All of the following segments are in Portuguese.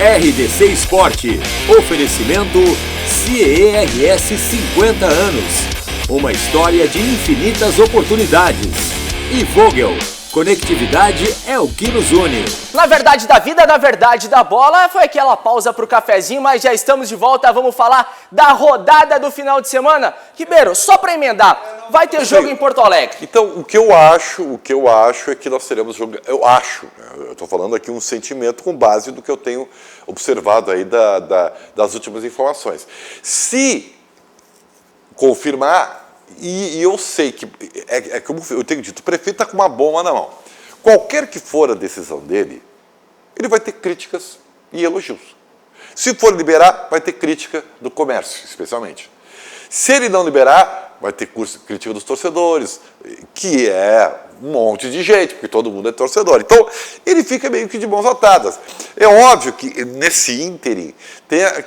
RDC Esporte. Oferecimento CERS 50 anos. Uma história de infinitas oportunidades. E Vogel. Conectividade é o que nos une. Na verdade da vida, na verdade da bola, foi aquela pausa pro cafezinho, mas já estamos de volta, vamos falar da rodada do final de semana. Ribeiro, só para emendar, vai ter jogo em Porto Alegre. Então, o que eu acho é que nós teremos jogo, eu estou falando aqui um sentimento com base no que eu tenho observado aí das últimas informações. Se confirmar, e eu sei que, como eu tenho dito, o prefeito está com uma bomba na mão. Qualquer que for a decisão dele, ele vai ter críticas e elogios. Se for liberar, vai ter crítica do comércio, especialmente. Se ele não liberar, vai ter crítica dos torcedores, que é um monte de gente, porque todo mundo é torcedor. Então, ele fica meio que de mãos atadas. É óbvio que nesse ínterim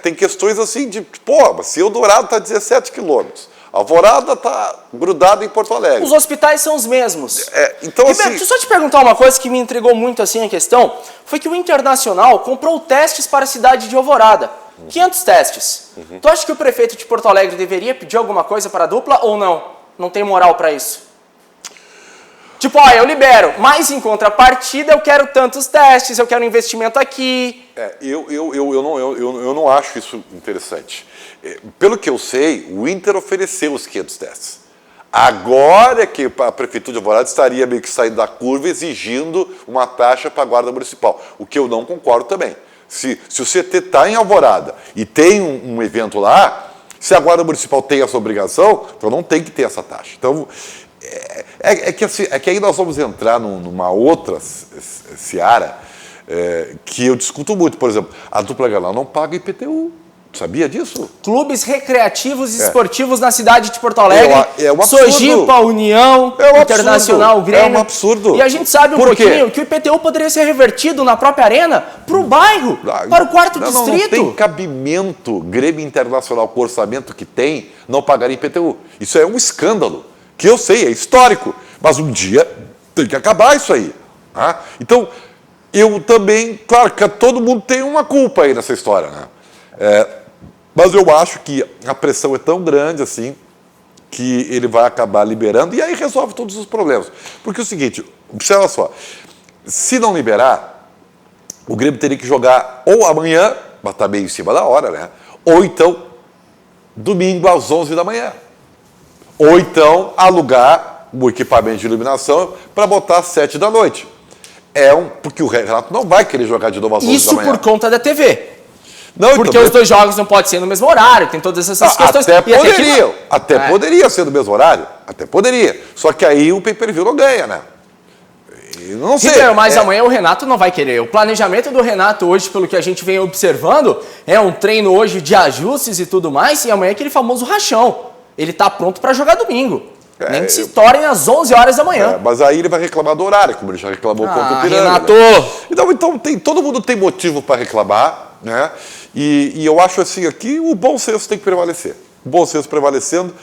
tem questões assim de, mas se Eldorado está a 17 quilômetros, Alvorada está grudada em Porto Alegre. Os hospitais são os mesmos. Então, Ribeiro, deixa eu só te perguntar uma coisa que me intrigou muito assim a questão. Foi que o Internacional comprou testes para a cidade de Alvorada. 500 testes. Tu acha que o prefeito de Porto Alegre deveria pedir alguma coisa para a dupla ou não? Não tem moral para isso? Tipo, eu libero, mas em contrapartida eu quero tantos testes, eu quero investimento aqui. Eu não acho isso interessante. Pelo que eu sei, o Inter ofereceu os 500 testes. Agora é que a Prefeitura de Alvorada estaria meio que saindo da curva exigindo uma taxa para a Guarda Municipal, o que eu não concordo também. Se o CT está em Alvorada e tem um evento lá, se a Guarda Municipal tem essa obrigação, então não tem que ter essa taxa. Então, que aí nós vamos entrar numa outra seara que eu discuto muito. Por exemplo, a dupla Grenal não paga IPTU. Sabia disso? Clubes recreativos e esportivos na cidade de Porto Alegre. É um absurdo. Sojipa, União, Internacional, Grêmio. É um absurdo. E a gente sabe um pouquinho que o IPTU poderia ser revertido na própria arena para o bairro, para o quarto distrito. Não tem cabimento Grêmio Internacional com o orçamento que tem não pagar IPTU. Isso é um escândalo, que eu sei, é histórico. Mas um dia tem que acabar isso aí. Tá? Então, eu também, claro que todo mundo tem uma culpa aí nessa história, né? Mas eu acho que a pressão é tão grande assim que ele vai acabar liberando e aí resolve todos os problemas. Porque é o seguinte, observa só, se não liberar, o Grêmio teria que jogar ou amanhã, mas está meio em cima da hora, né? Ou então domingo às 11 da manhã. Ou então alugar um equipamento de iluminação para botar às 7 da noite. Porque o Renato não vai querer jogar de novo às 11 da manhã. Isso por conta da TV. Não, porque os dois jogos não podem ser no mesmo horário, tem todas essas questões. Até poderia ser no mesmo horário, até poderia. Só que aí o pay-per-view não ganha, né? Não sei. Mas amanhã o Renato não vai querer. O planejamento do Renato hoje, pelo que a gente vem observando, é um treino hoje de ajustes e tudo mais, e amanhã é aquele famoso rachão. Ele tá pronto para jogar domingo. Nem que se tornem às 11 horas da manhã. Mas aí ele vai reclamar do horário, como ele já reclamou contra o Piranga. Renato! Então todo mundo tem motivo para reclamar, né? E eu acho assim, aqui o bom senso tem que prevalecer. O bom senso prevalecendo,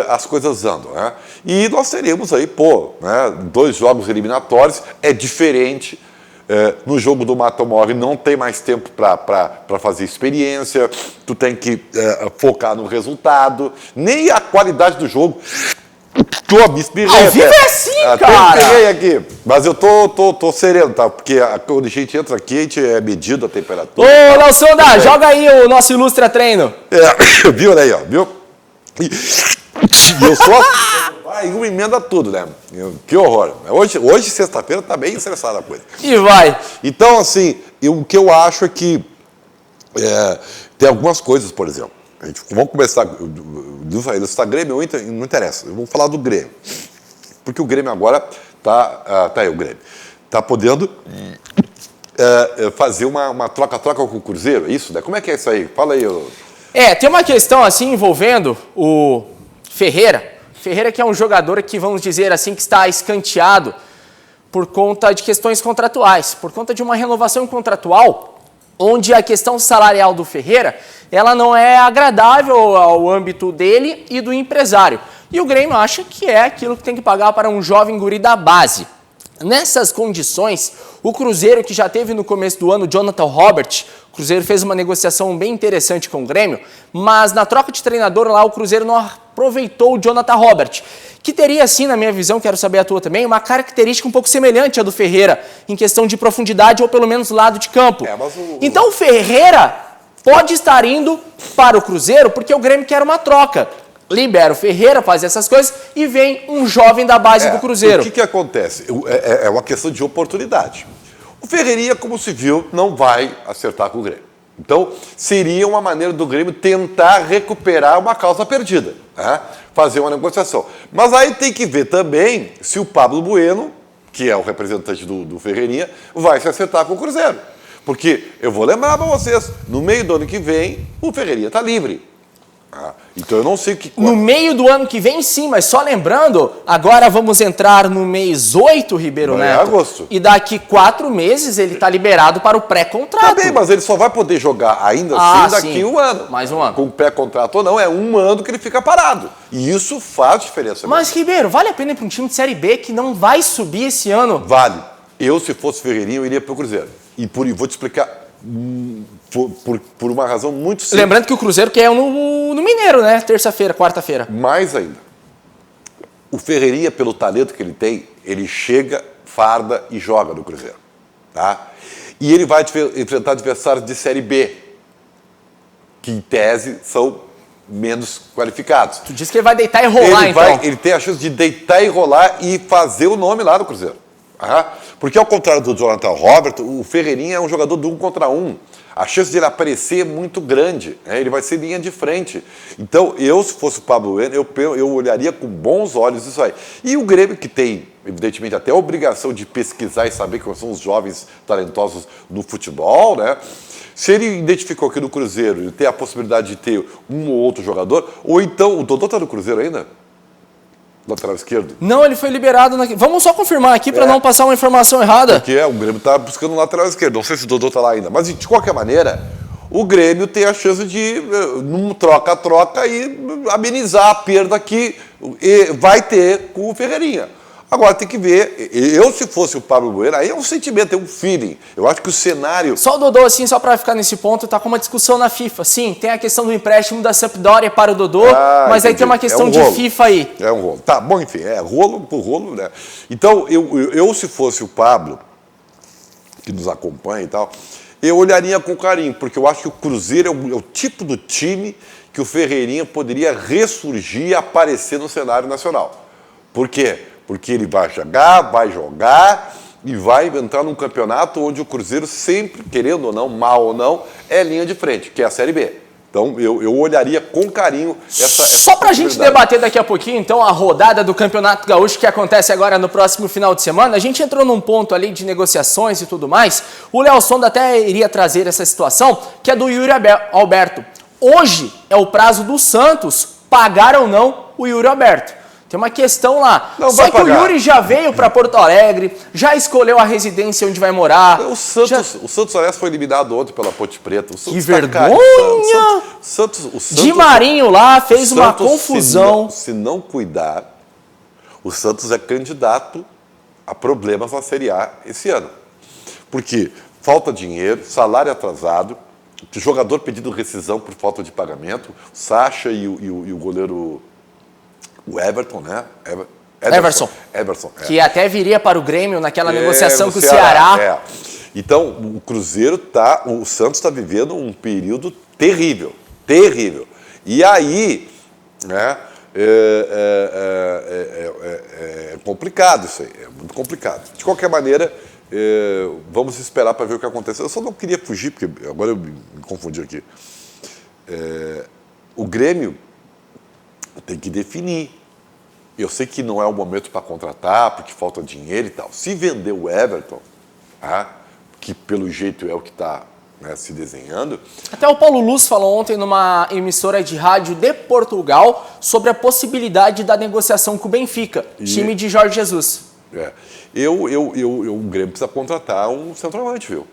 as coisas andam, né? E nós teremos aí, 2 jogos eliminatórios, é diferente. No jogo do mata-morre não tem mais tempo para fazer experiência, tu tem que focar no resultado, nem a qualidade do jogo. Ao vivo é assim, cara! Até aqui. Mas eu tô sereno, tá? Porque quando a gente entra aqui, a gente é medido a temperatura. Ô, Lausonda, joga aí o nosso ilustra treino. Viu, aí, ó, viu? E eu só... Vai, uma emenda tudo, né? Que horror. Hoje sexta-feira, tá bem estressada a coisa. E vai. Então, assim, o que eu acho é que tem algumas coisas, por exemplo. Vamos começar, do Grêmio, não interessa, eu vou falar do Grêmio. Porque o Grêmio agora tá aí o Grêmio. Está podendo fazer uma troca-troca com o Cruzeiro, é isso, né? Como é que é isso aí? Fala aí. Tem uma questão assim envolvendo o Ferreira. Ferreira que é um jogador que, vamos dizer assim, que está escanteado por conta de questões contratuais, por conta de uma renovação contratual, onde a questão salarial do Ferreira, ela não é agradável ao âmbito dele e do empresário. E o Grêmio acha que é aquilo que tem que pagar para um jovem guri da base. Nessas condições, o Cruzeiro, que já teve no começo do ano Jonathan Robert O Cruzeiro fez uma negociação bem interessante com o Grêmio, mas na troca de treinador lá o Cruzeiro não aproveitou o Jonathan Robert, que teria, assim, na minha visão, quero saber a tua também, uma característica um pouco semelhante à do Ferreira, em questão de profundidade ou pelo menos lado de campo. Então o Ferreira pode estar indo para o Cruzeiro porque o Grêmio quer uma troca. Libera o Ferreira, faz essas coisas e vem um jovem da base do Cruzeiro. O que acontece? É uma questão de oportunidade. O Ferreirinha, como se viu, não vai acertar com o Grêmio. Então, seria uma maneira do Grêmio tentar recuperar uma causa perdida, né? Fazer uma negociação. Mas aí tem que ver também se o Pablo Bueno, que é o representante do Ferreirinha, vai se acertar com o Cruzeiro. Porque, eu vou lembrar para vocês, no meio do ano que vem, o Ferreirinha está livre. Então eu não sei o que... No meio do ano que vem, sim, mas só lembrando, agora vamos entrar no mês 8, Ribeiro Neto. É agosto. E daqui 4 meses ele está liberado para o pré-contrato. Tá bem, mas ele só vai poder jogar ainda assim daqui um ano. Mais um ano. Com pré-contrato ou não, é um ano que ele fica parado. E isso faz diferença. Mas, Ribeiro, vale a pena ir para um time de Série B que não vai subir esse ano? Vale. Eu, se fosse Ferreirinha, eu iria para o Cruzeiro. E vou te explicar... Por uma razão muito simples. Lembrando que o Cruzeiro quer no Mineiro, né? Terça-feira, quarta-feira. Mais ainda. O Ferreirinha, pelo talento que ele tem, ele chega, farda e joga no Cruzeiro. Tá? E ele vai enfrentar adversários de Série B, que em tese são menos qualificados. Tu disse que ele vai deitar e rolar, Ele tem a chance de deitar e rolar e fazer o nome lá no Cruzeiro. Porque, ao contrário do Jonathan Robert, o Ferreirinha é um jogador de 1 contra 1. A chance de ele aparecer é muito grande. Ele vai ser linha de frente. Então, se fosse o Pablo Bueno, eu olharia com bons olhos isso aí. E o Grêmio, que tem, evidentemente, até a obrigação de pesquisar e saber quais são os jovens talentosos no futebol, né? Se ele identificou que no Cruzeiro ele tem a possibilidade de ter um ou outro jogador, ou então, o Dodô está no Cruzeiro ainda? Lateral esquerdo? Não, ele foi liberado. Vamos só confirmar aqui para não passar uma informação errada. Porque o Grêmio está buscando um lateral esquerdo. Não sei se o Dodô está lá ainda. Mas, de qualquer maneira, o Grêmio tem a chance de, num troca-troca, e amenizar a perda que vai ter com o Ferreirinha. Agora tem que ver. Se fosse o Pablo Bueno, aí é um sentimento, é um feeling. Eu acho que o cenário... Só o Dodô, assim, só para ficar nesse ponto, tá com uma discussão na FIFA. Sim, tem a questão do empréstimo da Sampdoria para o Dodô, mas aí tem uma questão de FIFA aí. É um rolo. Tá, bom, enfim, rolo por rolo, né? Então, se fosse o Pablo, que nos acompanha e tal, eu olharia com carinho, porque eu acho que o Cruzeiro é o tipo do time que o Ferreirinha poderia ressurgir e aparecer no cenário nacional. Por quê? Porque ele vai jogar e vai entrar num campeonato onde o Cruzeiro sempre, querendo ou não, mal ou não, é linha de frente, que é a Série B. Então, eu olharia com carinho essa Só para a gente debater daqui a pouquinho, então, a rodada do Campeonato Gaúcho que acontece agora no próximo final de semana. A gente entrou num ponto ali de negociações e tudo mais. O Léo Sonda até iria trazer essa situação, que é do Yuri Alberto. Hoje é o prazo do Santos pagar ou não o Yuri Alberto. Tem uma questão lá. Só que o Yuri já veio para Porto Alegre, já escolheu a residência onde vai morar. O Santos, aliás, foi eliminado ontem pela Ponte Preta. Que vergonha! O Santos, Di Marinho lá fez uma confusão. Se não cuidar, o Santos é candidato a problemas na Série A esse ano. Porque falta dinheiro, salário atrasado, jogador pedindo rescisão por falta de pagamento, o Sacha e o goleiro... O Everton, né? Everson. Que até viria para o Grêmio naquela negociação com o Ceará. Então, o Cruzeiro o Santos está vivendo um período terrível, terrível. E aí, né, é complicado isso aí, é muito complicado. De qualquer maneira, vamos esperar para ver o que acontece. Eu só não queria fugir, porque agora eu me confundi aqui. O Grêmio tem que definir. Eu sei que não é o momento para contratar, porque falta dinheiro e tal. Se vender o Everton, que pelo jeito é o que está, né, se desenhando... Até o Paulo Luz falou ontem numa emissora de rádio de Portugal sobre a possibilidade da negociação com o Benfica, time de Jorge Jesus. O Grêmio precisa contratar um centroavante, viu?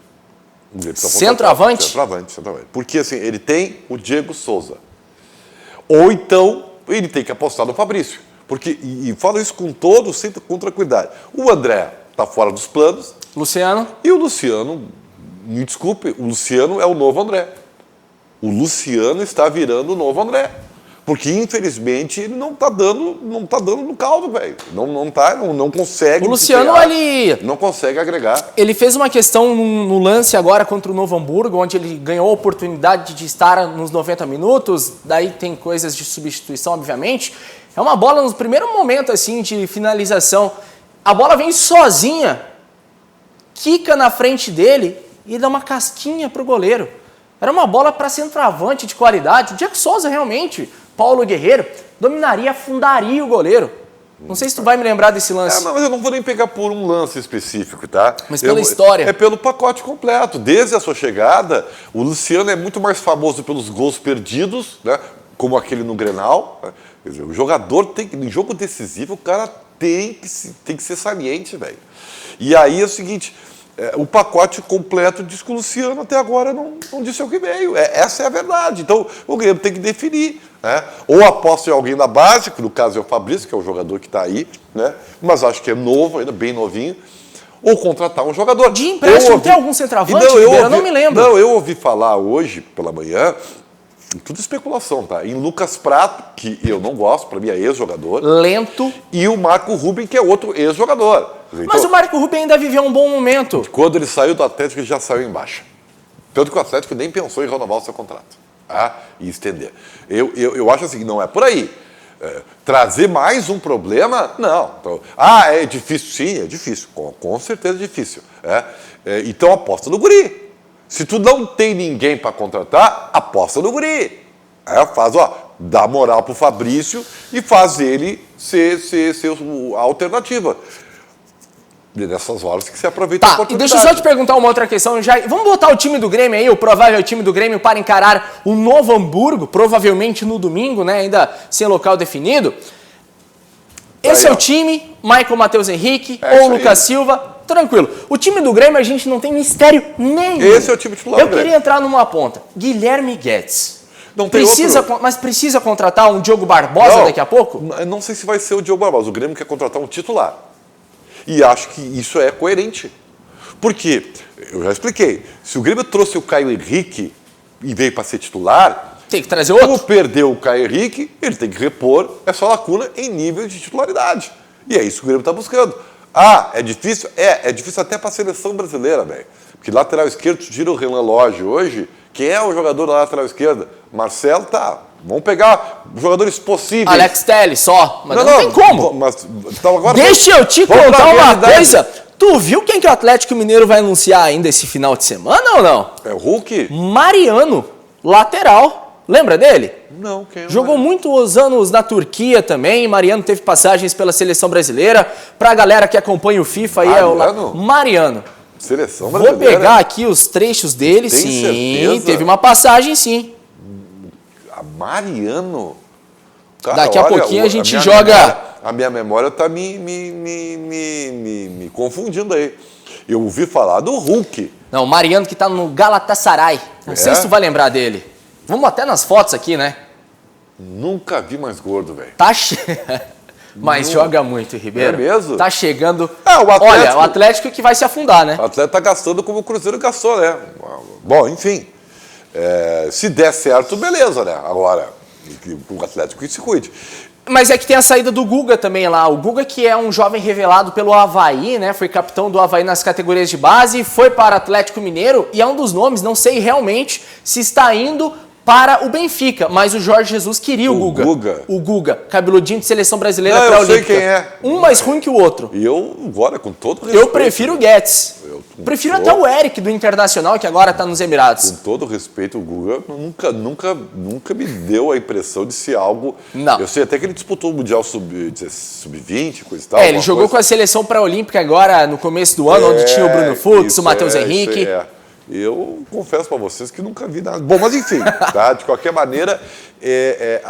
Centroavante? Centroavante. Porque assim, ele tem o Diego Souza. Ou então, ele tem que apostar no Fabrício. Porque, e falo isso com com tranquilidade. O André está fora dos planos. Luciano? E o Luciano me desculpe, o Luciano é o novo André. O Luciano está virando o novo André. Porque, infelizmente, ele não tá dando no caldo, velho. Não consegue. O Luciano, não consegue agregar. Ele fez uma questão no lance agora contra o Novo Hamburgo, onde ele ganhou a oportunidade de estar nos 90 minutos. Daí tem coisas de substituição, obviamente. É uma bola no primeiro momento, assim, de finalização. A bola vem sozinha, quica na frente dele e dá uma casquinha pro goleiro. Era uma bola para centroavante de qualidade. O Diego Souza, realmente, Paulo Guerreiro, dominaria, afundaria o goleiro. Não sei se tu vai me lembrar desse lance. Mas eu não vou nem pegar por um lance específico, tá? Mas pela história. É pelo pacote completo. Desde a sua chegada, o Luciano é muito mais famoso pelos gols perdidos, né? Como aquele no Grenal. Quer dizer, o jogador em jogo decisivo, o cara tem que ser saliente, velho. E aí é o seguinte... o pacote completo diz que o Luciano até agora não disse o que veio. Essa é a verdade. Então, o Grêmio tem que definir. Né? Ou aposta em alguém da base, que no caso é o Fabrício, que é o jogador que está aí, né? Mas acho que é novo, ainda bem novinho. Ou contratar um jogador. De empréstimo, tem algum centroavante? Eu não me lembro. Não, eu ouvi falar hoje, pela manhã, tudo especulação, tá? Em Lucas Prato, que eu não gosto, para mim é ex-jogador. Lento. E o Marco Ruben, que é outro ex-jogador. Então, mas o Marco Ruben ainda viveu um bom momento. Quando ele saiu do Atlético, ele já saiu em baixa. Tanto que o Atlético nem pensou em renovar o seu contrato. Tá? E estender. Eu acho assim, não é por aí. Trazer mais um problema? Não. Então, é difícil? Sim, é difícil. Com certeza é difícil. Então aposta no guri. Se tu não tem ninguém para contratar, aposta no guri. Dá moral pro Fabrício e faz ele ser a alternativa. Nessas horas que se aproveita a oportunidade. E deixa eu só te perguntar uma outra questão. Vamos botar o time do Grêmio aí, o provável time do Grêmio, para encarar o Novo Hamburgo, provavelmente no domingo, né? Ainda sem local definido. Esse é o time, Michael Matheus Henrique ou Lucas Silva, tranquilo. O time do Grêmio a gente não tem mistério nenhum. Esse é o time titular do Grêmio. Eu queria entrar numa ponta. Guilherme Guedes. Não tem outro. Mas precisa contratar um Diogo Barbosa daqui a pouco? Não sei se vai ser o Diogo Barbosa. O Grêmio quer contratar um titular. E acho que isso é coerente. Porque, eu já expliquei, se o Grêmio trouxe o Caio Henrique e veio para ser titular... Tem que trazer outro. Como perdeu o Caio Henrique, ele tem que repor essa lacuna em nível de titularidade. E é isso que o Grêmio está buscando. É difícil? É difícil até para a seleção brasileira, velho. Porque lateral esquerdo, tu tira o Renan Lodge hoje, quem é o jogador da lateral esquerda? Marcelo, tá. Vamos pegar jogadores possíveis. Alex Telles só, mas não tem como. Então agora deixa eu te contar uma coisa. Tu viu quem que o Atlético Mineiro vai anunciar ainda esse final de semana ou não? É o Hulk? Mariano, lateral. Lembra dele? Não, quem é? Jogou muitos anos na Turquia também. Mariano teve passagens pela seleção brasileira. Pra galera que acompanha o FIFA, aí é o Mariano. Seleção brasileira? Vou pegar aqui os trechos dele, Tem sim. certeza? Teve uma passagem, sim. Mariano? Cara, daqui a pouquinho a gente joga... A minha memória tá me confundindo aí. Eu ouvi falar do Hulk. Não, o Mariano que tá no Galatasaray. Não sei se tu vai lembrar dele. Vamos até nas fotos aqui, né? Nunca vi mais gordo, velho. Mas joga muito, Ribeiro. É mesmo? Tá chegando... o Atlético... Olha, o Atlético que vai se afundar, né? O Atlético tá gastando como o Cruzeiro gastou, né? Bom, enfim. Se der certo, beleza, né? Agora, o Atlético que se cuide. Mas é que tem a saída do Guga também lá. O Guga, que é um jovem revelado pelo Avaí, né? Foi capitão do Avaí nas categorias de base, foi para o Atlético Mineiro e é um dos nomes, não sei realmente se está indo para o Benfica, mas o Jorge Jesus queria o Guga. O Guga, cabeludinho de seleção brasileira para a Olímpica. Eu sei quem é. Um mais ruim que o outro. E eu, agora, com todo respeito... Eu prefiro o Guedes. Prefiro até o Eric do Internacional, que agora está nos Emirados. Com todo respeito, o Guga nunca me deu a impressão de ser algo... Não. Eu sei até que ele disputou o Mundial Sub-20, coisa e tal. Ele jogou com a seleção pré-olímpica agora, no começo do ano, onde tinha o Bruno Fux, o Matheus Henrique. Eu confesso para vocês que nunca vi nada. Bom, mas enfim, tá? De qualquer maneira,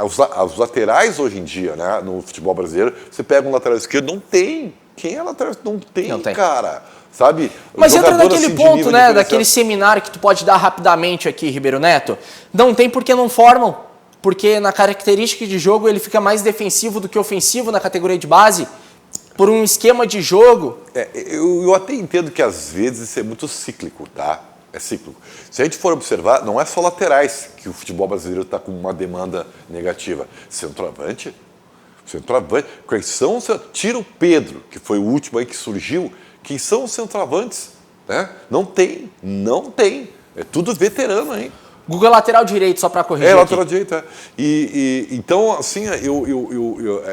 os laterais hoje em dia, né, no futebol brasileiro, você pega um lateral esquerdo, não tem. Quem é lateral esquerdo? Não tem, cara. Sabe? Mas entra naquele ponto, né, daquele seminário que tu pode dar rapidamente aqui, Ribeiro Neto. Não tem porque não formam. Porque na característica de jogo ele fica mais defensivo do que ofensivo na categoria de base. Por um esquema de jogo. Eu até entendo que às vezes isso é muito cíclico, tá? É cíclico. Se a gente for observar, não é só laterais que o futebol brasileiro está com uma demanda negativa. Centroavante. Quem são? Tira o Pedro, que foi o último aí que surgiu. Quem são os centroavantes? Né? Não tem. É tudo veterano, hein? Guga é lateral direito, só para corrigir. Lateral direito, é. Então, assim,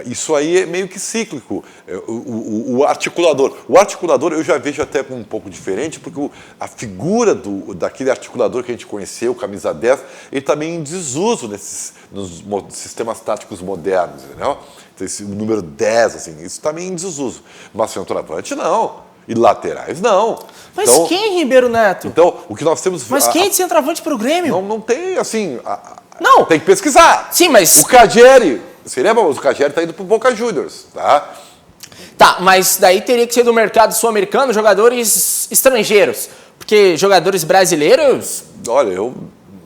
isso aí é meio que cíclico. O articulador. O articulador eu já vejo até um pouco diferente, porque a figura daquele articulador que a gente conheceu, camisa 10, ele está meio em desuso nos sistemas táticos modernos, entendeu? Então, o número 10, assim, isso está meio em desuso. Mas centroavante, não. E laterais, não. Mas então, quem, Ribeiro Neto? Então, o que nós temos... Mas quem é de centroavante para o Grêmio? Não tem, assim... Não. Tem que pesquisar. Sim, mas... O Caggieri, você lembra? O Caggieri está indo para o Boca Juniors, tá? Tá, mas daí teria que ser do mercado sul-americano jogadores estrangeiros. Porque jogadores brasileiros... Olha, eu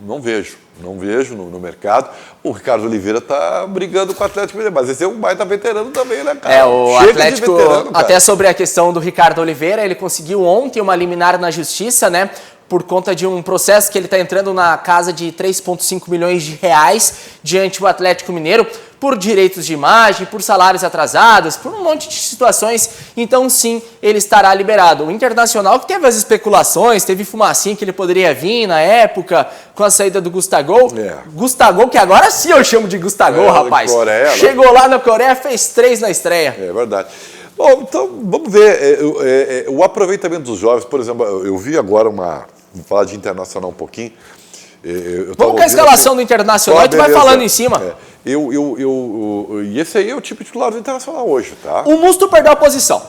não vejo no mercado. O Ricardo Oliveira está brigando com o Atlético Mineiro, mas esse é um baita veterano também, né, cara? O Chega Atlético, veterano, até sobre a questão do Ricardo Oliveira, ele conseguiu ontem uma liminar na justiça, né? Por conta de um processo que ele está entrando na casa de 3,5 milhões de reais diante do Atlético Mineiro, por direitos de imagem, por salários atrasados, por um monte de situações. Então, sim, ele estará liberado. O Internacional, que teve as especulações, teve fumacinha que ele poderia vir na época, com a saída do Gustavo. Gustavo, que agora sim eu chamo de Gustavo, rapaz. Coreia, chegou lá na Coreia, fez 3 na estreia. É verdade. Bom, então, vamos ver. O aproveitamento dos jovens, por exemplo, eu vi agora vou falar de Internacional um pouquinho. Vamos com a escalação do Internacional e tu vai falando em cima. E esse aí é o time titular do Internacional hoje, tá? O Musto perdeu a posição.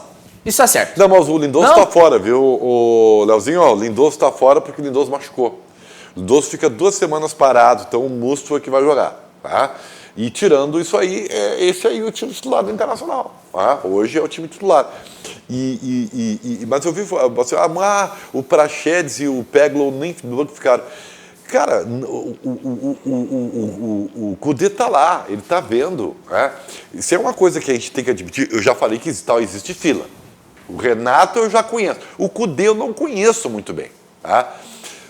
Isso é certo. Não, mas o Lindoso está fora, viu? O Leozinho, o Lindoso está fora porque o Lindoso machucou. O Lindoso fica 2 semanas parado, então o Musto é que vai jogar, tá? E tirando isso aí, esse aí é o time titular do Internacional. Tá? Hoje é o time titular. Mas eu vi você, o Praxedes e o Peglo nem no banco ficaram. Cara, o Cudê está lá, ele está vendo. Né? Isso é uma coisa que a gente tem que admitir. Eu já falei que existe fila. O Renato eu já conheço. O Cudê eu não conheço muito bem. Tá?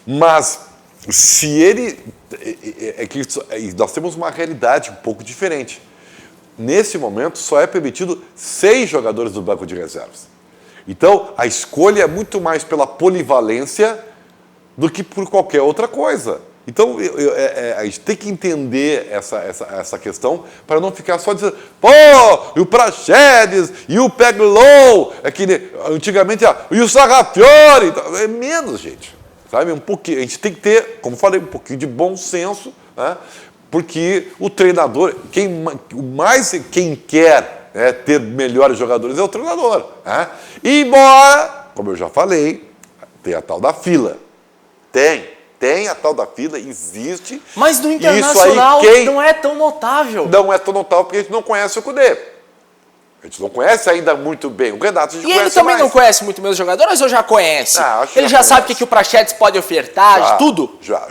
Mas se ele... nós temos uma realidade um pouco diferente. Nesse momento, só é permitido 6 jogadores do banco de reservas. Então, a escolha é muito mais pela polivalência do que por qualquer outra coisa. Então, a gente tem que entender essa questão para não ficar só dizendo e o Praxedes, e o Peglow, antigamente, e o Sarrafiore. É menos, gente. Sabe? Um pouquinho. A gente tem que ter, como falei, um pouquinho de bom senso, né? Porque o treinador, quem quer ter melhores jogadores é o treinador. Né? Embora, como eu já falei, tem a tal da fila. Tem a tal da fila, existe. Mas no Internacional não é tão notável. Não é tão notável porque a gente não conhece o Cudê. A gente não conhece ainda muito bem. O Renato a gente conhece mais. E ele também não conhece muito bem os jogadores ou já conhece? Ele já sabe o que o Praxedes pode ofertar, de tudo? Já.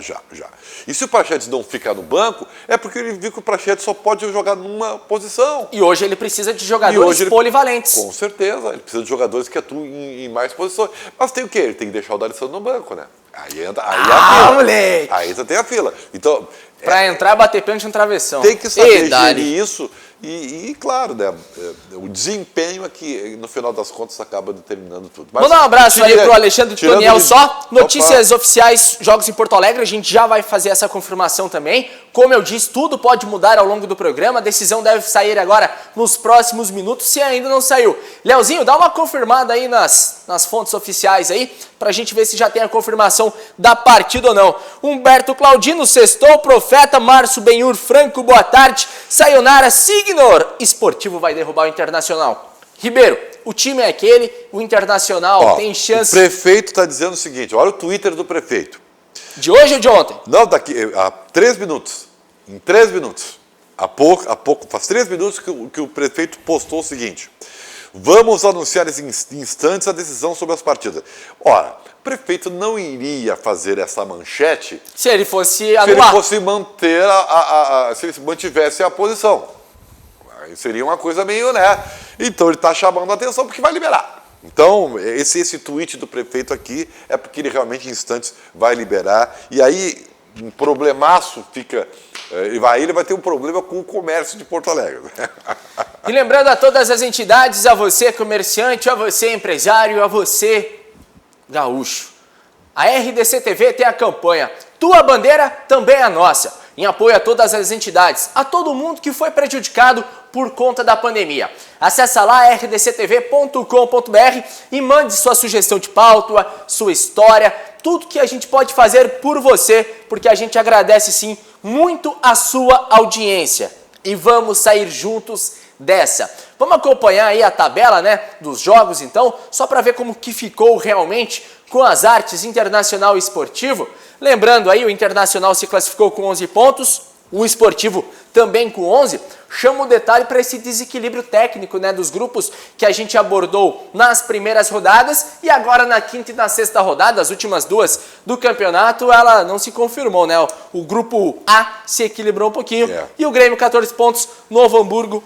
E se o Praxedes não ficar no banco, é porque ele viu que o Praxedes só pode jogar numa posição. E hoje ele precisa de jogadores polivalentes. Com certeza, ele precisa de jogadores que atuem em mais posições. Mas tem o quê? Ele tem que deixar o D'Alessandro no banco, né? Aí a fila. Moleque! Aí você tem a fila. Então, pra entrar, bater pênalti no travessão. Tem que saber gerir isso. E claro, né, o desempenho é que, no final das contas, acaba determinando tudo. Mas, mandar um abraço aí pro Alexandre Toniel só. Notícias oficiais, jogos em Porto Alegre, a gente já vai fazer essa confirmação também. Como eu disse, tudo pode mudar ao longo do programa. A decisão deve sair agora nos próximos minutos, se ainda não saiu. Leozinho, dá uma confirmada aí nas fontes oficiais aí, pra gente ver se já tem a confirmação da partida ou não. Humberto Claudino, sextou, Profeta, Márcio Benhur, Franco, boa tarde. Sayonara, Signor, Esportivo vai derrubar o Internacional. Ribeiro, o time é aquele, o Internacional tem chance... O prefeito está dizendo o seguinte, olha o Twitter do prefeito. De hoje ou de ontem? Não, há 3 minutos. Em 3 minutos. Há pouco, faz 3 minutos que o prefeito postou o seguinte. Vamos anunciar em instantes a decisão sobre as partidas. Ora, o prefeito não iria fazer essa manchete se ele fosse anular. Se ele fosse manter se ele mantivesse a posição. Aí seria uma coisa meio, né? Então ele está chamando a atenção porque vai liberar. Então, esse tweet do prefeito aqui é porque ele realmente em instantes vai liberar. E aí, um problemaço fica... Ele vai ter um problema com o comércio de Porto Alegre. E lembrando a todas as entidades, a você comerciante, a você empresário, a você gaúcho. A RDC TV tem a campanha Tua Bandeira Também é Nossa, em apoio a todas as entidades, a todo mundo que foi prejudicado por conta da pandemia. Acesse lá rdctv.com.br e mande sua sugestão de pauta, sua história, tudo que a gente pode fazer por você, porque a gente agradece sim muito a sua audiência. E vamos sair juntos dessa. Vamos acompanhar aí a tabela, né, dos jogos então, só para ver como que ficou realmente com as artes Internacional e Esportivo. Lembrando aí, o Internacional se classificou com 11 pontos, o Esportivo também com 11. Chama o detalhe para esse desequilíbrio técnico, né, dos grupos que a gente abordou nas primeiras rodadas e agora na quinta e na sexta rodada, as últimas duas do campeonato, ela não se confirmou, né? O grupo A se equilibrou um pouquinho e o Grêmio 14 pontos, Novo Hamburgo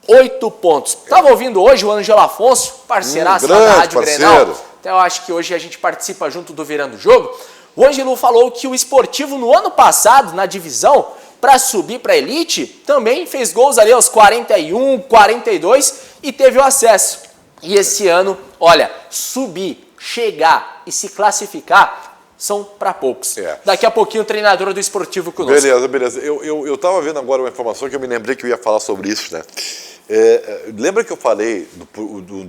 8 pontos. Tava ouvindo hoje o Ângelo Afonso, parceiraço lá da Rádio Grenal. Então eu acho que hoje a gente participa junto do Virando o Jogo. O Ângelo falou que o Esportivo no ano passado, na divisão, para subir para a elite, também fez gols ali aos 41, 42 e teve o acesso. E esse ano, olha, subir, chegar e se classificar são para poucos. Daqui a pouquinho o treinador do Esportivo conosco. Beleza. Eu estava vendo agora uma informação que eu me lembrei que eu ia falar sobre isso, né? Lembra que eu falei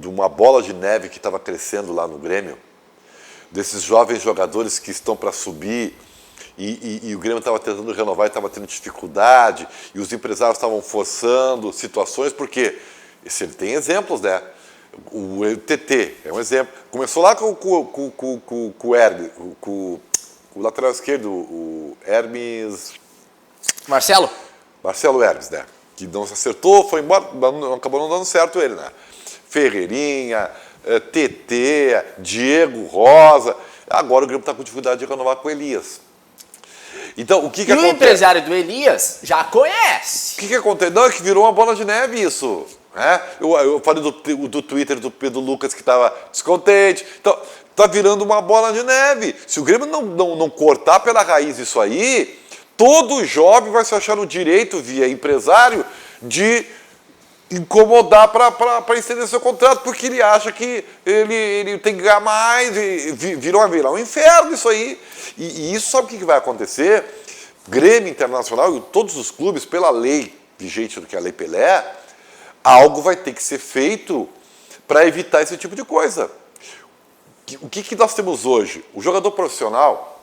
de uma bola de neve que estava crescendo lá no Grêmio? Desses jovens jogadores que estão para subir e o Grêmio estava tentando renovar e estava tendo dificuldade e os empresários estavam forçando situações, porque ele tem exemplos, né? O TT é um exemplo. Começou lá com o Hermes, com o lateral esquerdo, o Hermes... Marcelo Hermes, né? Que não se acertou, foi embora, acabou não dando certo ele, né? Ferreirinha, TT, Diego Rosa. Agora o Grêmio está com dificuldade de renovar com o Elias. Então, o que acontece? E o empresário do Elias já conhece. O que acontece? Não, é que virou uma bola de neve isso. Né? Eu falei do Twitter do Pedro Lucas que estava descontente. Então, está virando uma bola de neve. Se o Grêmio não cortar pela raiz isso aí, todo jovem vai se achar no direito, via empresário, de incomodar para estender seu contrato, porque ele acha que ele tem que ganhar mais, virar um inferno isso aí. E isso, sabe o que vai acontecer? Grêmio Internacional e todos os clubes, pela lei vigente do que é a Lei Pelé, algo vai ter que ser feito para evitar esse tipo de coisa. O que nós temos hoje? O jogador profissional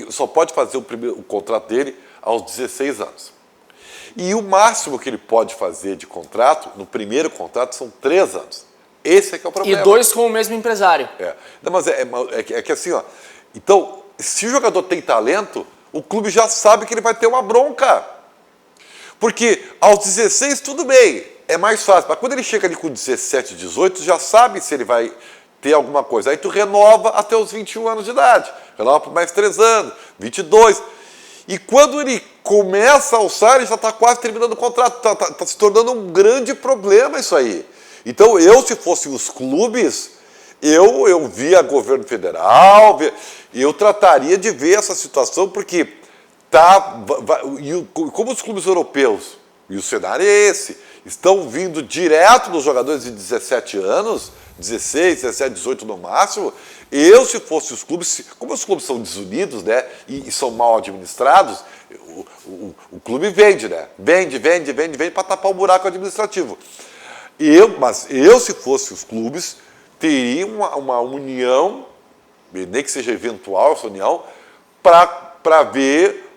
só pode fazer o contrato dele aos 16 anos. E o máximo que ele pode fazer de contrato, no primeiro contrato, são 3 anos. Esse é que é o problema. E 2 com o mesmo empresário. Não, mas é que assim, ó. Então, se o jogador tem talento, o clube já sabe que ele vai ter uma bronca. Porque aos 16, tudo bem, é mais fácil. Mas quando ele chega ali com 17, 18, já sabe se ele vai ter alguma coisa. Aí tu renova até os 21 anos de idade. Renova por mais 3 anos, 22. E quando ele começa a alçar, ele já está quase terminando o contrato. Está se tornando um grande problema isso aí. Então, se fosse os clubes, eu via governo federal, eu trataria de ver essa situação, porque como os clubes europeus, e o cenário é esse, estão vindo direto dos jogadores de 17 anos, 16, 17, 18 no máximo, se fosse os clubes, como os clubes são desunidos, né, e são mal administrados, o clube vende, né? Vende para tapar o buraco administrativo. Mas se fosse os clubes, teria uma união, nem que seja eventual essa união, para ver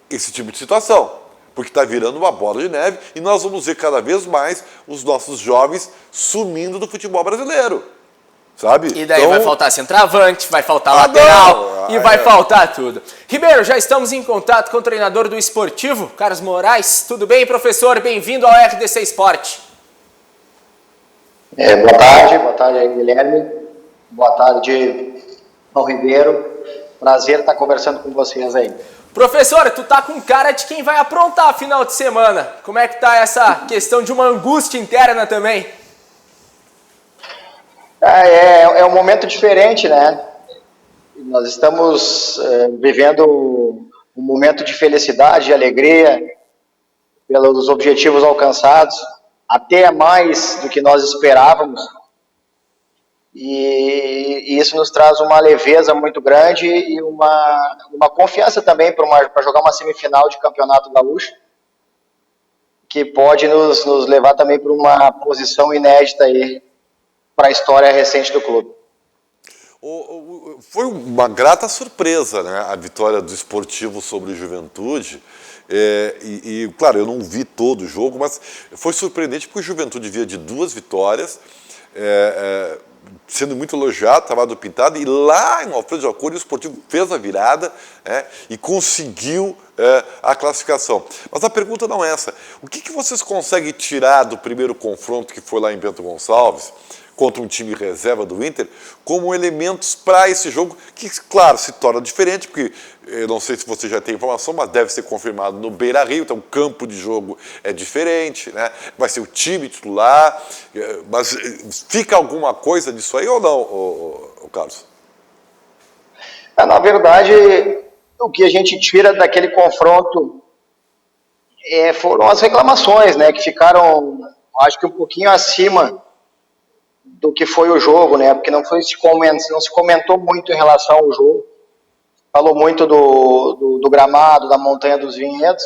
esse tipo de situação. Porque está virando uma bola de neve e nós vamos ver cada vez mais os nossos jovens sumindo do futebol brasileiro. Sabe? E daí vai faltar centroavante, vai faltar lateral e vai faltar tudo. Ribeiro, já estamos em contato com o treinador do Esportivo, Carlos Moraes. Tudo bem, professor? Bem-vindo ao RDC Esporte. Boa tarde aí, Guilherme. Boa tarde ao Ribeiro. Prazer estar conversando com vocês aí. Professor, tu tá com cara de quem vai aprontar final de semana. Como é que tá essa questão de uma angústia interna também? É um momento diferente, né? Nós estamos vivendo um momento de felicidade e alegria pelos objetivos alcançados, até mais do que nós esperávamos. E isso nos traz uma leveza muito grande e uma confiança também para jogar uma semifinal de campeonato gaúcho, que pode nos levar também para uma posição inédita aí para a história recente do clube. Foi uma grata surpresa, né, a vitória do Esportivo sobre o Juventude. Claro, eu não vi todo o jogo, mas foi surpreendente porque o Juventude vinha de 2 vitórias, sendo muito elogiado, estava do pintado, e lá em Alfredo Jaconi o Esportivo fez a virada, e conseguiu a classificação. Mas a pergunta não é essa. O que vocês conseguem tirar do primeiro confronto que foi lá em Bento Gonçalves, contra um time reserva do Inter, como elementos para esse jogo, que, claro, se torna diferente, porque eu não sei se você já tem informação, mas deve ser confirmado no Beira-Rio, então o campo de jogo é diferente, né? Vai ser o time titular, mas fica alguma coisa disso aí ou não, Carlos? Na verdade, o que a gente tira daquele confronto foram as reclamações, né, que ficaram, acho que um pouquinho acima do que foi o jogo, né? Porque não se comentou muito em relação ao jogo. Falou muito do gramado, da Montanha dos Vinhedos,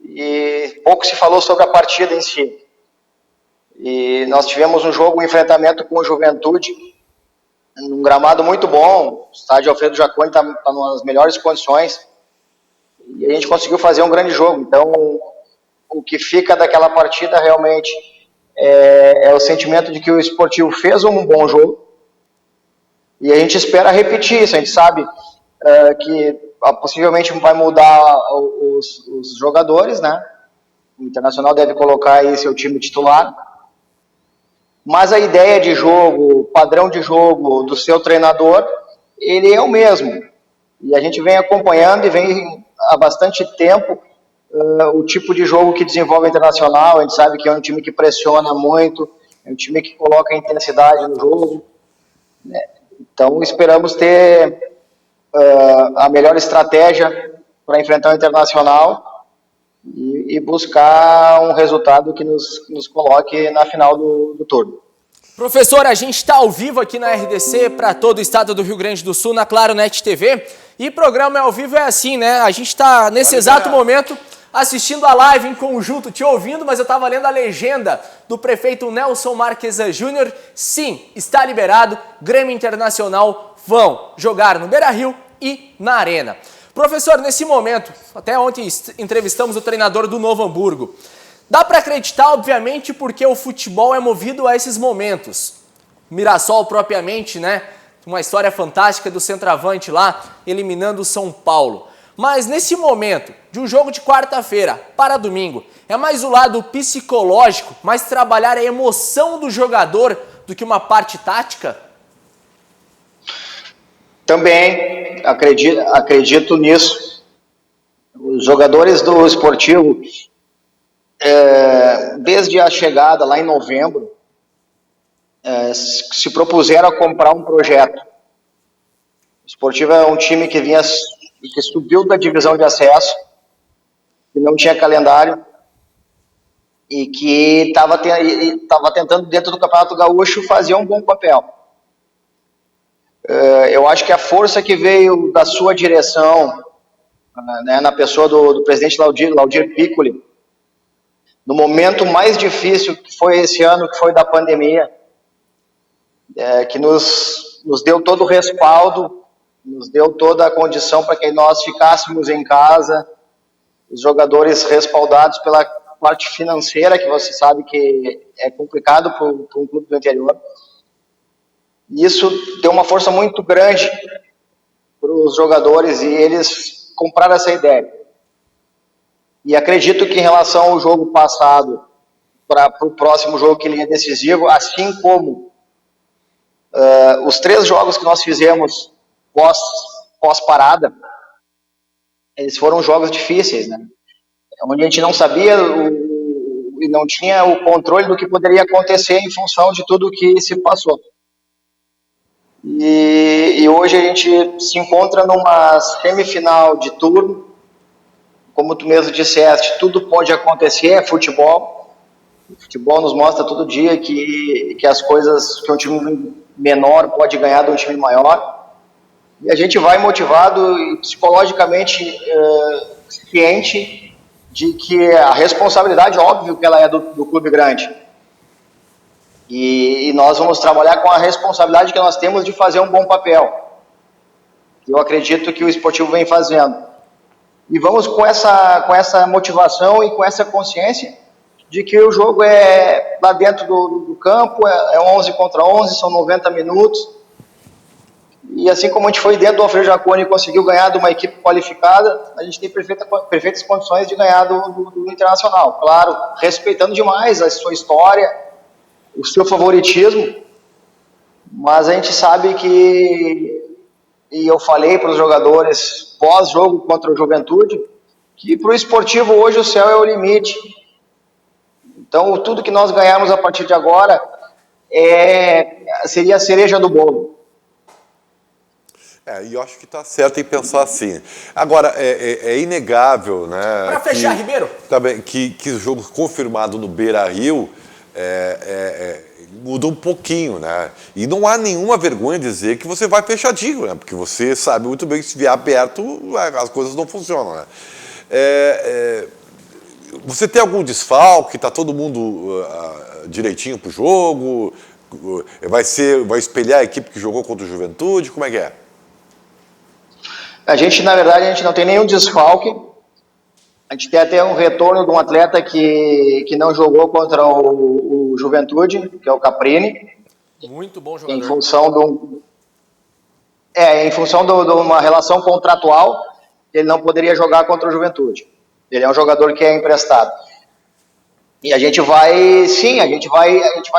e pouco se falou sobre a partida em si. E nós tivemos um enfrentamento com o Juventude, num gramado muito bom. O estádio Alfredo Jaconi está nas melhores condições, e a gente conseguiu fazer um grande jogo. Então, o que fica daquela partida realmente é o sentimento de que o Esportivo fez um bom jogo, e a gente espera repetir isso. A gente sabe que possivelmente vai mudar os jogadores, né? O Internacional deve colocar aí seu time titular, mas a ideia de jogo, o padrão de jogo do seu treinador, ele é o mesmo, e a gente vem acompanhando e vem há bastante tempo o tipo de jogo que desenvolve o Internacional. A gente sabe que é um time que pressiona muito, é um time que coloca intensidade no jogo, né? Então esperamos ter a melhor estratégia para enfrentar o Internacional e buscar um resultado que nos coloque na final do turno. Professor, a gente está ao vivo aqui na RDC para todo o estado do Rio Grande do Sul, na Claro Net TV, e programa ao vivo é assim, né? A gente está nesse exato momento assistindo a live em conjunto, te ouvindo, mas eu estava lendo a legenda do prefeito Nelson Marquesa Júnior. Sim, está liberado, Grêmio Internacional vão jogar no Beira-Rio e na Arena. Professor, nesse momento, até ontem entrevistamos o treinador do Novo Hamburgo. Dá para acreditar, obviamente, porque o futebol é movido a esses momentos. Mirassol propriamente, né? Uma história fantástica do centroavante lá, eliminando o São Paulo. Mas nesse momento, de um jogo de quarta-feira para domingo, é mais o lado psicológico, mais trabalhar a emoção do jogador do que uma parte tática? Também acredito nisso. Os jogadores do Esportivo, desde a chegada lá em novembro, se propuseram a comprar um projeto. O Esportivo é um time que subiu da divisão de acesso, que não tinha calendário e que estava tentando, dentro do Campeonato Gaúcho, fazer um bom papel. Eu acho que a força que veio da sua direção, né, na pessoa do presidente Laudir Piccoli, no momento mais difícil que foi esse ano, que foi da pandemia, que nos deu todo o respaldo, nos deu toda a condição para que nós ficássemos em casa, os jogadores respaldados pela parte financeira, que você sabe que é complicado para um clube do interior. Isso deu uma força muito grande para os jogadores e eles compraram essa ideia. E acredito que em relação ao jogo passado, para o próximo jogo que ele é decisivo, assim como os 3 jogos que nós fizemos pós-parada, eles foram jogos difíceis, né? Onde a gente não sabia não tinha o controle do que poderia acontecer em função de tudo que se passou. E hoje a gente se encontra numa semifinal de turno. Como tu mesmo disseste, tudo pode acontecer, é futebol. O futebol nos mostra todo dia que as coisas, que um time menor pode ganhar de um time maior. E a gente vai motivado e psicologicamente ciente de que a responsabilidade, óbvio que ela é do clube grande. E nós vamos trabalhar com a responsabilidade que nós temos de fazer um bom papel. Eu acredito que o Esportivo vem fazendo. E vamos com essa motivação e com essa consciência de que o jogo é lá dentro do campo, é 11 contra 11, são 90 minutos. E assim como a gente foi dentro do Alfredo Jaconi e conseguiu ganhar de uma equipe qualificada, a gente tem perfeitas condições de ganhar do Internacional. Claro, respeitando demais a sua história, o seu favoritismo, mas a gente sabe que, e eu falei para os jogadores pós-jogo contra o Juventude, que para o Esportivo hoje o céu é o limite. Então tudo que nós ganharmos a partir de agora seria a cereja do bolo. E eu acho que está certo em pensar assim. Agora, é inegável, né? Para fechar, Ribeiro. Também, que o jogo confirmado no Beira-Rio muda um pouquinho, né? E não há nenhuma vergonha de dizer que você vai fechadinho, né? Porque você sabe muito bem que se vier aberto, as coisas não funcionam, né? Você tem algum desfalque? Está todo mundo direitinho para o jogo? Vai espelhar a equipe que jogou contra o Juventude? Como é que é? A gente, na verdade, a gente não tem nenhum desfalque. A gente tem até um retorno de um atleta que não jogou contra o Juventude, que é o Caprini. Muito bom jogador. Em função de uma relação contratual, ele não poderia jogar contra o Juventude. Ele é um jogador que é emprestado. E a gente vai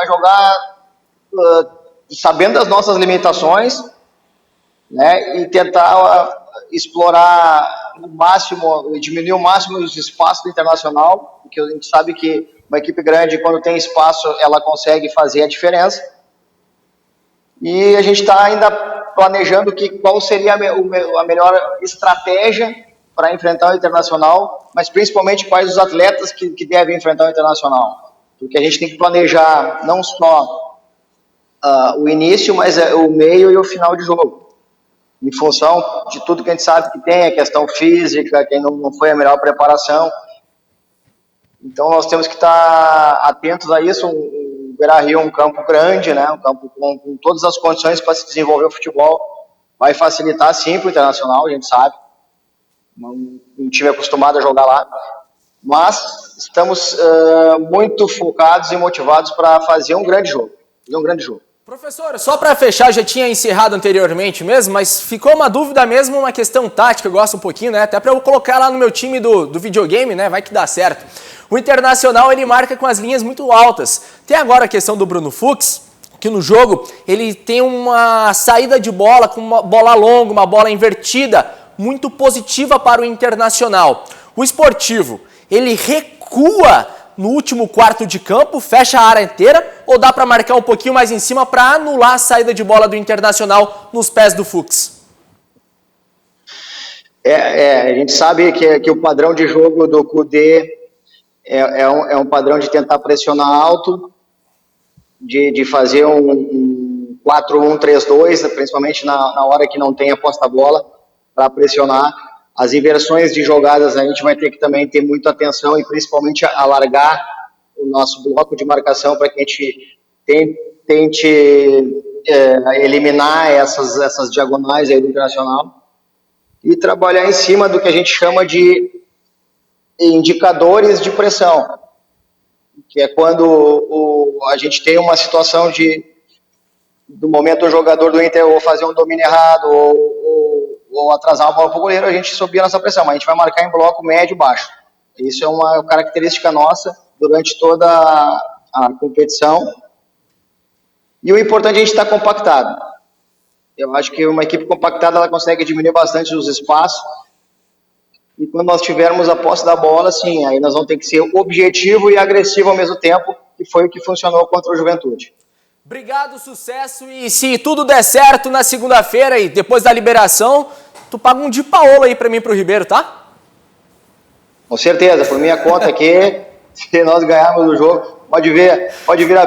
jogar sabendo das nossas limitações, né, e tentar explorar o máximo, diminuir o máximo os espaços do Internacional, porque a gente sabe que uma equipe grande, quando tem espaço, ela consegue fazer a diferença. E a gente está ainda planejando qual seria a melhor estratégia para enfrentar o Internacional, mas principalmente quais os atletas que devem enfrentar o Internacional. Porque a gente tem que planejar não só o início, mas o meio e o final de jogo. Em função de tudo que a gente sabe que tem, a questão física, que não foi a melhor preparação. Então nós temos que estar atentos a isso. O Beira-Rio é um campo grande, né? Um campo com todas as condições para se desenvolver o futebol. Vai facilitar sim para o Internacional, a gente sabe. Um time acostumado a jogar lá. Mas estamos muito focados e motivados para fazer um grande jogo. Professor, só para fechar, já tinha encerrado anteriormente mesmo, mas ficou uma dúvida mesmo, uma questão tática, eu gosto um pouquinho, né? Até para eu colocar lá no meu time do videogame, né? Vai que dá certo. O Internacional, ele marca com as linhas muito altas. Tem agora a questão do Bruno Fux, que no jogo ele tem uma saída de bola com uma bola longa, uma bola invertida, muito positiva para o Internacional. O Esportivo, ele recua no último quarto de campo, fecha a área inteira, ou dá para marcar um pouquinho mais em cima para anular a saída de bola do Internacional nos pés do Fux? A gente sabe que o padrão de jogo do Kudê é um padrão de tentar pressionar alto, de fazer um 4-1-3-2, principalmente na hora que não tem a posta-bola, para pressionar. As inversões de jogadas a gente vai ter que também ter muita atenção e principalmente alargar o nosso bloco de marcação para que a gente tente eliminar essas diagonais aí do Internacional e trabalhar em cima do que a gente chama de indicadores de pressão, que é quando a gente tem uma situação do momento o jogador do Inter ou fazer um domínio errado ou atrasar uma bola para o goleiro, a gente subir a nossa pressão, mas a gente vai marcar em bloco médio e baixo. Isso é uma característica nossa durante toda a competição. E o importante é a gente estar compactado. Eu acho que uma equipe compactada ela consegue diminuir bastante os espaços E quando nós tivermos a posse da bola, sim, aí nós vamos ter que ser objetivo e agressivo ao mesmo tempo, que foi o que funcionou contra o Juventude. Obrigado, sucesso, e se tudo der certo na segunda-feira e depois da liberação, tu paga um de Paola aí pra mim e pro Ribeiro, tá? Com certeza, por minha conta aqui, se nós ganharmos o jogo, pode vir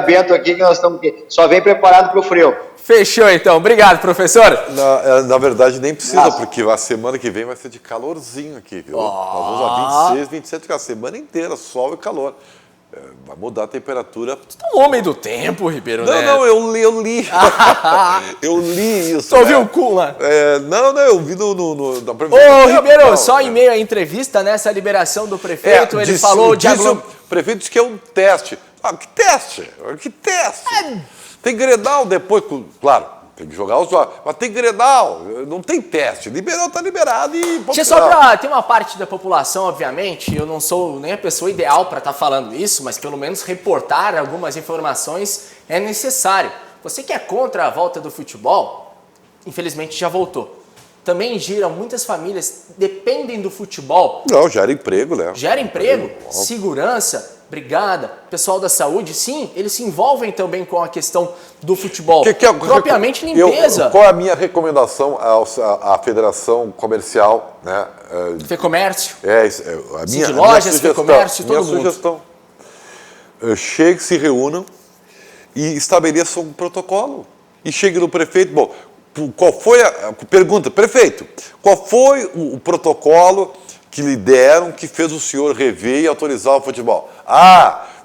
Bento aqui que nós estamos aqui. Só vem preparado pro frio. Fechou então, obrigado, professor. Na verdade nem precisa, porque a semana que vem vai ser de calorzinho aqui, viu? Nós vamos a 26, 27, a semana inteira, sol e calor. Vai mudar a temperatura. Tu tá um homem do tempo, Ribeiro, né? Não, eu li. Eu li isso. Tu ouviu o cu lá? Não, eu vi na previsão. Ô, Ribeiro, só em meio à entrevista, nessa liberação do prefeito, ele falou de O prefeito disse que é um teste. Que teste? Que teste? Tem Grenal depois, claro. Tem que jogar os jogos. Mas tem Grenal, não tem teste. Liberou, tá liberado e... Tem uma parte da população, obviamente, eu não sou nem a pessoa ideal para estar falando isso, mas pelo menos reportar algumas informações é necessário. Você que é contra a volta do futebol, infelizmente já voltou. Também gira, muitas famílias dependem do futebol. Não, gera emprego, né? Gera emprego, segurança, brigada, pessoal da saúde, sim, eles se envolvem também com a questão do futebol. Propriamente limpeza. Qual é a minha recomendação à Federação Comercial, né? FEComércio. A minha lojas, sugestão, FEComércio, todo mundo. Minha sugestão. Chegue, se reúnam e estabeleçam um protocolo. E chegue no prefeito, bom, qual foi pergunta, prefeito, qual foi o protocolo que lhe deram que fez o senhor rever e autorizar o futebol?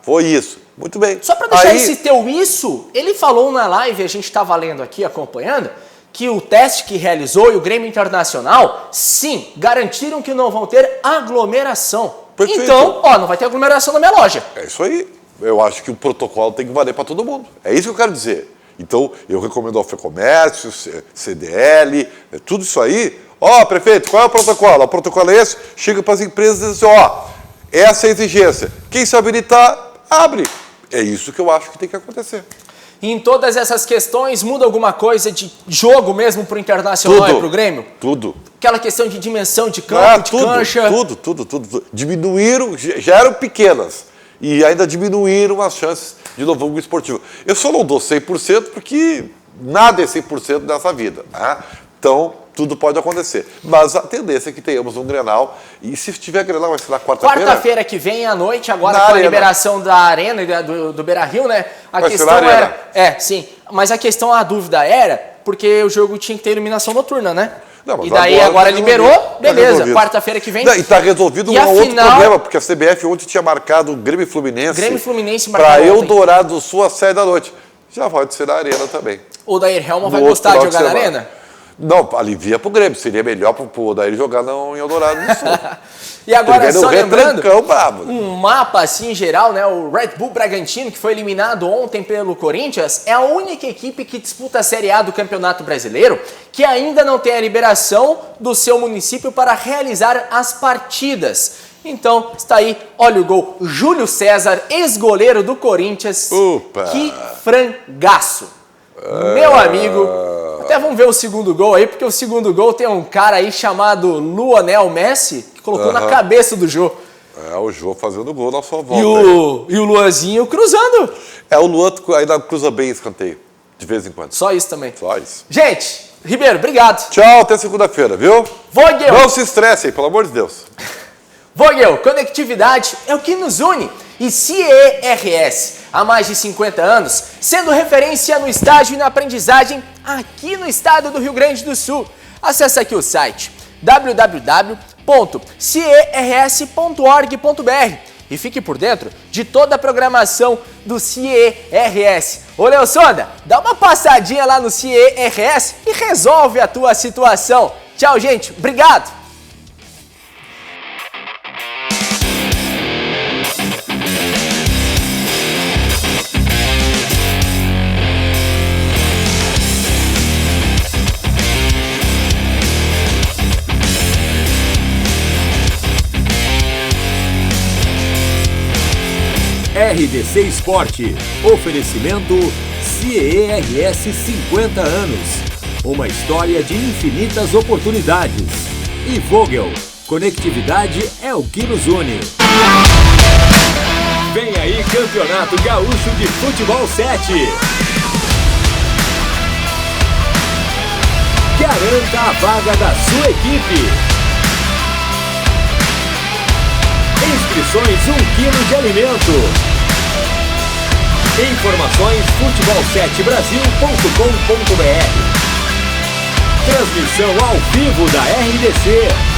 Foi isso. Muito bem. Só para deixar esse teu isso, ele falou na live, a gente estava lendo aqui, acompanhando, que o teste que realizou e o Grêmio Internacional, sim, garantiram que não vão ter aglomeração. Perfeito. Então, não vai ter aglomeração na minha loja. É isso aí. Eu acho que o protocolo tem que valer para todo mundo. É isso que eu quero dizer. Então, eu recomendo ao FEComércio, CDL, tudo isso aí. Prefeito, qual é o protocolo? O protocolo é esse? Chega para as empresas e diz assim, essa é a exigência. Quem se habilitar, abre. É isso que eu acho que tem que acontecer. E em todas essas questões, muda alguma coisa de jogo mesmo para o Internacional e para o Grêmio? Tudo. Aquela questão de dimensão de campo, de cancha? Tudo. Diminuíram, já eram pequenas. E ainda diminuíram as chances de novo esportivo. Eu só não dou 100% porque nada é 100% nessa vida. Então, tudo pode acontecer. Mas a tendência é que tenhamos um Grenal. E se tiver Grenal, vai ser na quarta-feira? Quarta-feira que vem à noite, agora com a liberação da Arena e do Beira-Rio, né? A questão era... sim. Mas a dúvida era porque o jogo tinha que ter iluminação noturna, né? Não, e daí agora liberou, beleza. Quarta-feira que vem. E está resolvido outro problema, porque a CBF ontem tinha marcado o Grêmio e Fluminense para Eldorado do Sul às 7 da noite. Já pode ser na Arena também. O Odair Helman vai gostar de jogar na Arena? Não, alivia pro Grêmio. Seria melhor pro Odair jogar em Eldorado do Sul. E agora, só lembrando, um mapa assim em geral, né? O Red Bull Bragantino, que foi eliminado ontem pelo Corinthians, é a única equipe que disputa a Série A do Campeonato Brasileiro que ainda não tem a liberação do seu município para realizar as partidas. Então, está aí, olha o gol. Júlio César, ex-goleiro do Corinthians. Opa. Que frangaço. Meu amigo, até vamos ver o segundo gol aí, porque o segundo gol tem um cara aí chamado Lionel Messi, que colocou na cabeça do Jô. O Jô fazendo gol na sua volta. E o Luanzinho cruzando. O Luan ainda cruza bem escanteio, de vez em quando. Só isso também. Só isso. Gente, Ribeiro, obrigado. Tchau, até segunda-feira, viu? Vogel. Não se estressem, pelo amor de Deus. Vogel, conectividade é o que nos une. E CERS, há mais de 50 anos, sendo referência no estágio e na aprendizagem aqui no estado do Rio Grande do Sul. Acesse aqui o site www.cers.org.br e fique por dentro de toda a programação do CERS. Ô Leossonda, dá uma passadinha lá no CERS e resolve a tua situação. Tchau, gente. Obrigado. RDC Esporte. Oferecimento CERS 50 anos. Uma história de infinitas oportunidades. E Vogel. Conectividade é o que nos une. Vem aí Campeonato Gaúcho de Futebol 7. Garanta a vaga da sua equipe. Inscrições 1 kg de alimento. Informações futebol7brasil.com.br. Transmissão ao vivo da RDC.